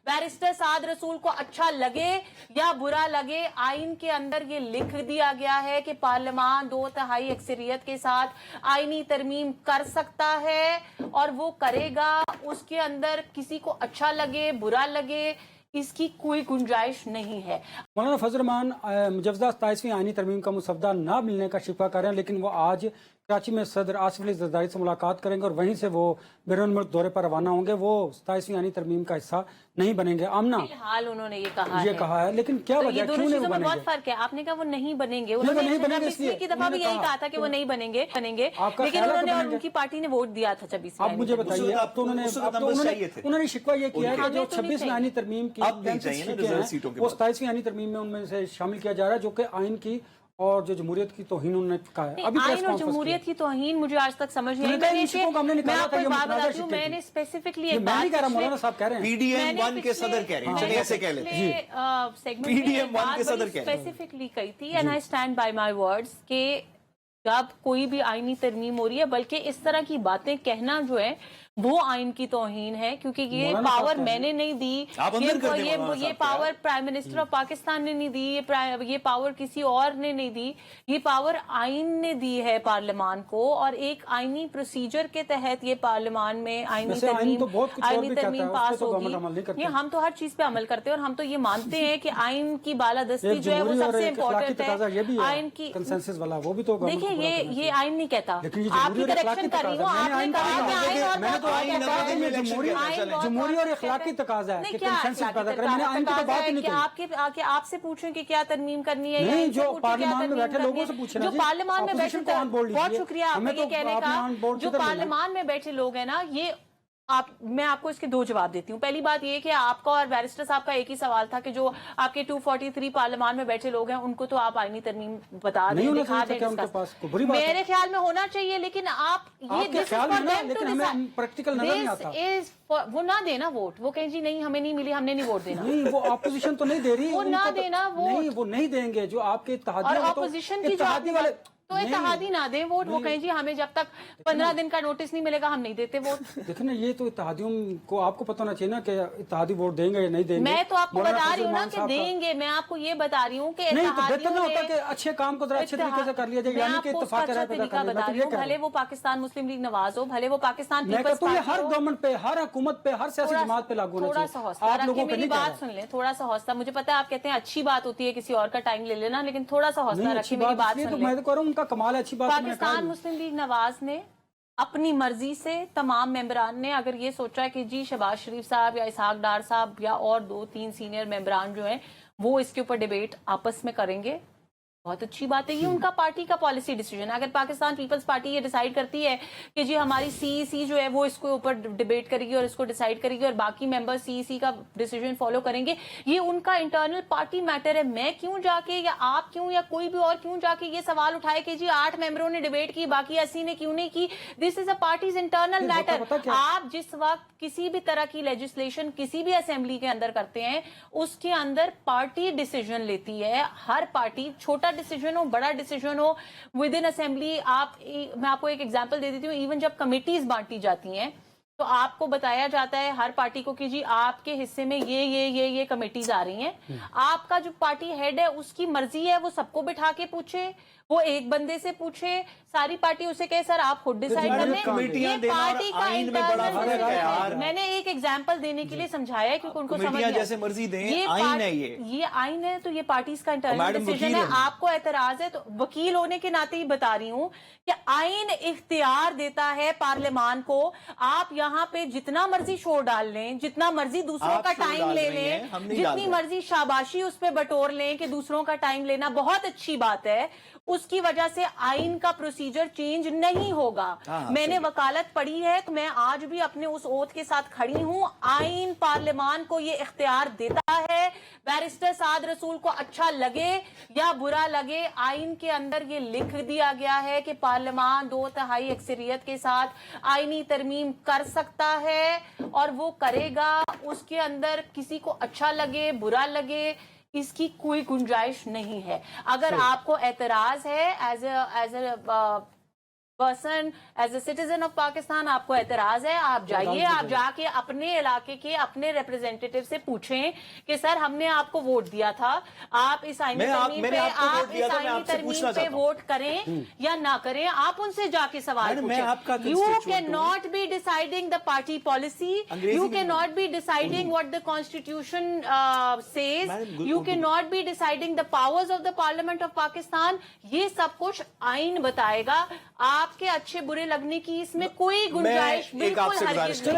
Barrister साद रसूल को अच्छा लगे या बुरा लगे, आइन के अंदर ये लिख दिया गया है कि पार्लियामान 2/3 अक्सरियत के साथ आईनी तरमीम कर सकता है और वो करेगा। उसके अंदर किसी को अच्छा लगे बुरा लगे इसकी कोई गुंजाइश नहीं है। मौलाना फजल रहमान मुजव्वज़ा 27वीं आईनी तरमीम का मुसवदा ना मिलने का शिकवा कर रहे हैं, लेकिन वो आज कराची में सदर आसिफ अली जरदारी से मुलाकात करेंगे और वहीं से वो बैरून मुल्क दौरे पर रवाना होंगे। वो 27वीं आईनी तरमीम का हिस्सा नहीं बनेंगे। आमना फिलहाल उन्होंने ये कहा है, लेकिन क्या तो वजह, क्यों नहीं वो बनेंगे? बहुत फर्क है। आपने कहा वो नहीं बनेंगे, उन्होंने पिछली की दफा भी यही कहा था कि वो नहीं बनेंगे, लेकिन उन्होंने और उनकी पार्टी ने वोट दिया था 26 में। आप मुझे बताइए, अब तो उन्होंने शिकवा ये किया है कि जो 26वीं आईनी तरमीम की वो 27वीं आईनी तरमीम में उनमें से शामिल किया जा रहा है, जो कि आइन की और जो जमहूरियत की तौहीन उन्होंने कहा है। अभी आइन और जमहूरियत की तौहीन मुझे आज तक समझ नहीं आई। मैं आपको एक बात बताती हूँ, मैंने स्पेसिफिकली एक बात कह रहा, मौलाना साहब कह रहे हैं पीडीएम 1 के सदर कह रहे हैं, चलिए ऐसे कह लेते हैं, पीडीएम 1 के सदर कह रहे हैं स्पेसिफिकली कही थी, and I stand by my words के जब कोई भी आईनी तरमीम हो रही है, बल्कि इस तरह की बातें कहना जो है वो आइन की तौहीन है, क्योंकि ये पावर मैंने नहीं दी, ये power prime minister of Pakistan ने नहीं दी, ये पावर किसी और ने नहीं दी, ये पावर आइन ने दी है पार्लियामान को, और एक आइनी प्रोसीजर के तहत ये पार्लियामान में आइनी तरमीम पास होगी। ये हम तो हर चीज पे अमल करते हैं और हम तो ये मानते हैं कि आइन की बालादस्ती जो है वो सबसे इम्पोर्टेंट है। आइन की कंसेंसस वाला वो भी तो देखिए, ये आइन नहीं कहता, आपकी करेक्शन कर रही हूँ, आपने कहा कि आइन और जमहूरी और इखलाकी तकाजा है कि कंसेंसस पैदा करें। मैंने आइन की तो बात ही नहीं की। आपसे पूछें कि क्या तरमीम करनी है, नहीं, जो पार्लियामान में बैठे लोगों से पूछना, जो पार्लियामान में बैठे, बहुत शुक्रिया आपका ये कहने का, जो पार्लियामान में बैठे लोग हैं ना, ये मैं आपको इसके दो जवाब देती हूँ। पहली बात ये कि आपका और बैरिस्टर साहब का एक ही सवाल था कि जो आपके 243 पार्लियामान में बैठे लोग हैं उनको तो आप आईनी तरमीम बता दें, दिखा दें। मेरे ख्याल में होना चाहिए, लेकिन आप ये प्रैक्टिकल नजर नहीं आता। वो ना देना वोट, वो कहें जी नहीं हमें नहीं मिली, हमने नहीं वोट देना। नहीं, वो अपोजिशन तो नहीं दे रही, वो ना देना वोट, वो नहीं देंगे। जो आपके इत्तेहादी अपोजिशन की वाले तो इत्तेहादी ना दें वोट, वो कहें जी हमें जब तक 15 दिन का नोटिस नहीं मिलेगा हम नहीं देते वोट। देखिए ना, ये तो इत्तेहादियों को आपको पता होना चाहिए ना कि इत्तेहादी वोट देंगे या नहीं देंगे। मैं तो आपको बता रही हूँ ना कि देंगे, मैं आपको ये बता रही हूँ कि नहीं, तो बेहतर होता कि अच्छे काम को अच्छे तरीके से कर लिया जाए, यानी कि इत्तेफाक तरीका बता रही हूँ। भले वो पाकिस्तान मुस्लिम लीग नवाज हो, भले वो पाकिस्तान पीपल्स पार्टी, हर गवर्नमेंट पे, हर हुकूमत पे, हर सियासी जमात पे लागू होना चाहिए। आप लोगों मेरी बात सुन लें, थोड़ा सा हौसला। मुझे पता है आप कहते हैं अच्छी बात होती है किसी और का टाइम ले लेना, लेकिन थोड़ा सा हौसला रखिए, मेरी बात सुन लें। मैं तो कह रहा हूँ उनका कमाल है, अच्छी बात। पाकिस्तान मुस्लिम लीग नवाज ने अपनी मर्जी से तमाम मेंबरान ने अगर ये सोचा कि जी शहबाज शरीफ साहब या इसहाक डार साहब या और 2-3 सीनियर मेंबरान जो हैं वो इसके ऊपर डिबेट आपस में करेंगे, बहुत अच्छी बात है। ये उनका पार्टी का पॉलिसी डिसीजन है। अगर पाकिस्तान पीपल्स पार्टी ये डिसाइड करती है कि जी हमारी सीईसी जो है वो इसके ऊपर डिबेट करेगी और इसको डिसाइड करेगी और बाकी मेंबर सीईसी का डिसीजन फॉलो करेंगे, ये उनका इंटरनल पार्टी मैटर है। मैं क्यों जाके या आप क्यों या कोई भी और क्यों जाके ये सवाल उठाए कि जी 8 मेंबरों ने डिबेट की बाकी 80 ने क्यों नहीं की? This is a parties internal matter. आप जिस वक्त किसी भी तरह की लेजिस्लेशन किसी भी असेंबली के अंदर करते हैं उसके अंदर पार्टी डिसीजन लेती है। हर पार्टी, छोटा डिसीजन हो बड़ा डिसीजन हो विद इन असेंबली। मैं आपको एक एग्जांपल दे देती हूँ, इवन जब कमिटीज बांटी जाती हैं तो आपको बताया जाता है हर पार्टी को कि जी आपके हिस्से में ये कमिटीज आ रही हैं। आपका जो पार्टी हेड है उसकी मर्जी है वो सबको बिठा के पूछे, वो एक बंदे से पूछे, सारी पार्टी उसे कहे सर आप खुद डिसाइड कर लें। ये पार्टी का इंटरनल, मैंने एक एग्जांपल देने के लिए समझाया है क्योंकि उनको समझ जैसे मर्जी दें, आइन है ये आइन है, तो ये पार्टीज का इंटरनल डिसीजन है। आपको एतराज है तो वकील होने के नाते ही बता रही हूँ कि आइन इख्तियार देता है पार्लियामान को, आप यहाँ पे जितना मर्जी शोर डाल लें, जितना मर्जी दूसरों का टाइम ले लें, जितनी मर्जी शाबाशी उस पर बटोर लें कि दूसरों का टाइम लेना बहुत अच्छी बात है, उसकी वजह से आइन का प्रोसीजर चेंज नहीं होगा। मैंने वकालत पढ़ी है तो मैं आज भी अपने उस ओथ के साथ खड़ी हूं। आइन पार्लियामान को ये इख्तियार देता है, बैरिस्टर साद रसूल को अच्छा लगे या बुरा लगे, आइन के अंदर ये लिख दिया गया है कि पार्लियामान 2/3 अक्सरियत के साथ आईनी तरमीम कर सकता है और वो करेगा। उसके अंदर किसी को अच्छा लगे बुरा लगे इसकी कोई गुंजाइश नहीं है। अगर आपको एतराज है as person as a citizen of Pakistan आपको एतराज है, आप जाइए, आप जाके अपने इलाके के अपने रिप्रेजेंटेटिव से पूछें कि सर हमने आपको वोट दिया था, आप इस आईनी तरमीम पे वोट करें या ना करें, आप उनसे जाके सवाल पूछें. You can not be deciding the party policy, you can not be deciding what the constitution says, you can not be deciding the powers of the parliament of Pakistan. ये सब कुछ आइन बताएगा. आपके अच्छे बुरे लगने की इसमें कोई गुंजाइश बिल्कुल हरगिज़ नहीं.